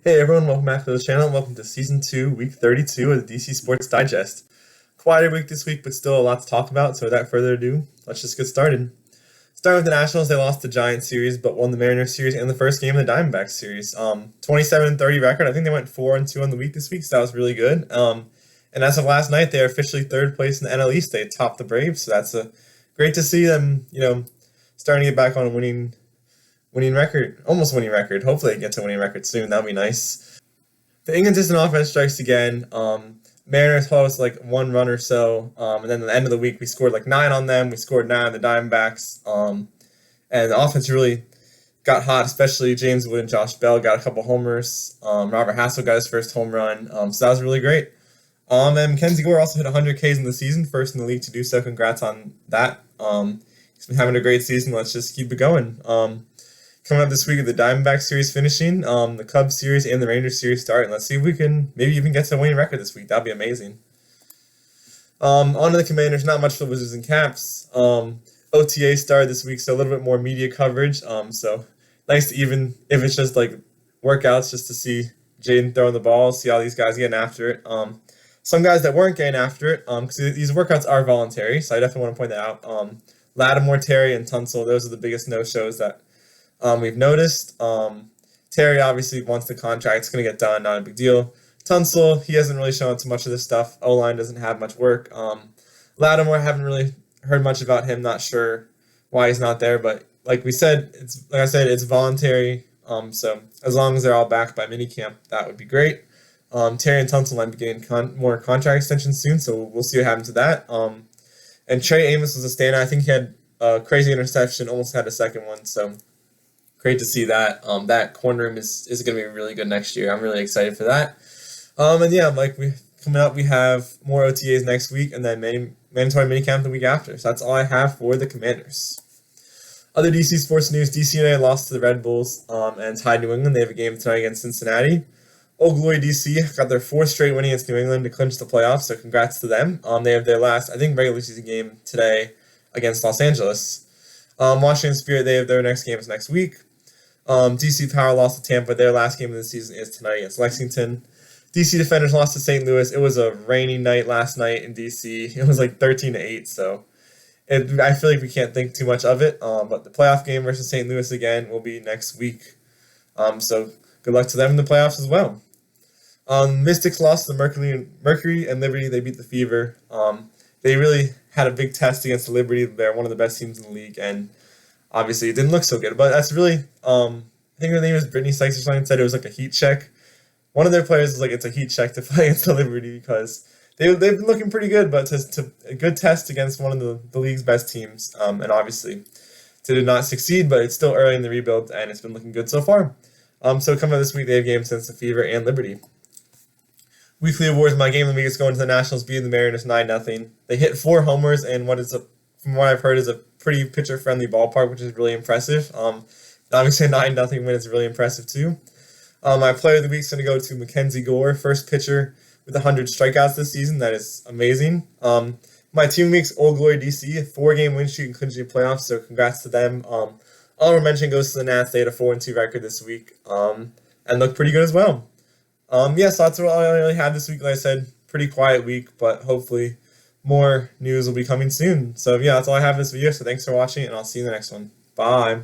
Hey everyone, welcome back to the channel. Welcome to Season 2, Week 32 of the DC Sports Digest. Quieter week this week, but still a lot to talk about, so without further ado, let's just get started. Starting with the Nationals, they lost the Giants series, but won the Mariners series and the first game of the Diamondbacks series. 27-30 record. I think they went 4-2 on the week this week, so that was really good. And as of last night, they're officially third place in the NL East. They topped the Braves, so that's great to see them, starting to get back on a winning record, almost winning record. Hopefully they get to a winning record soon. That'll be nice. The inconsistent offense strikes again. Mariners held us like one run or so, and then at the end of the week we scored like 9 on them. We scored 9 on the Diamondbacks, and the offense really got hot, especially James Wood and Josh Bell got a couple homers. Robert Hassel got his first home run, so that was really great. And Mackenzie Gore also hit 100 Ks in the season, first in the league to do so. Congrats on that. He's been having a great season. Let's just keep it going. Coming up this week of the Diamondback series finishing, the Cubs series and the Rangers series start, and let's see if we can maybe even get to a winning record this week. That'd be amazing. On to the Commanders, not much for Wizards and Caps. OTA started this week, so a little bit more media coverage. So nice to, even if it's just like workouts, just to see Jaden throwing the ball, see all these guys getting after it. Some guys that weren't getting after it, because these workouts are voluntary, so I definitely want to point that out. Lattimore, Terry, and Tunsil, those are the biggest no-shows that we've noticed. Terry obviously wants the contract. It's going to get done. Not a big deal. Tunsil, he hasn't really shown too much of this stuff. O-line doesn't have much work. Lattimore, haven't really heard much about him. Not sure why he's not there. But like I said, it's voluntary. So as long as they're all back by minicamp, that would be great. Terry and Tunsil might be getting more contract extensions soon. So we'll see what happens to that. And Trey Amos was a standout. I think he had a crazy interception. Almost had a second one. So great to see that. That corner room is going to be really good next year. I'm really excited for that. And yeah, coming up, we have more OTAs next week, and then mandatory minicamp the week after. So that's all I have for the Commanders. Other DC sports news: DC United lost to the Red Bulls and tied New England. They have a game tonight against Cincinnati. Old Glory DC got their 4th straight win against New England to clinch the playoffs. So congrats to them. They have their last, I think, regular season game today against Los Angeles. Washington Spirit, they have their next games next week. DC Power lost to Tampa. Their last game of the season is tonight against Lexington. DC Defenders lost to St. Louis. It was a rainy night last night in DC. It was like 13-8, so I feel like we can't think too much of it. But the playoff game versus St. Louis again will be next week. So good luck to them in the playoffs as well. Mystics lost to Mercury and Liberty. They beat the Fever. They really had a big test against the Liberty. They're one of the best teams in the league, and obviously, it didn't look so good, but that's really, I think her name is Brittany Sykes or something, said it was like a heat check. One of their players was like, it's a heat check to play against the Liberty because they've been looking pretty good, but to a good test against one of the league's best teams, and obviously did not succeed, but it's still early in the rebuild, and it's been looking good so far. So coming up this week, they have games against the Fever and Liberty. Weekly awards, my game of the week is going to the Nationals, beating the Mariners 9-0. They hit 4 homers, and from what I've heard, is a pretty pitcher-friendly ballpark, which is really impressive. Obviously, a 9-0 win is really impressive, too. My player of the week is going to go to Mackenzie Gore, first pitcher with 100 strikeouts this season. That is amazing. My team week's Old Glory DC, a 4-game win streak and clinching the playoffs, so congrats to them. Honorable mention goes to the Nats. They had a 4-2 record this week and looked pretty good as well. So that's what I really had this week. Like I said, pretty quiet week, but hopefully more news will be coming soon. So yeah, that's all I have this video. So thanks for watching, and I'll see you in the next one. Bye.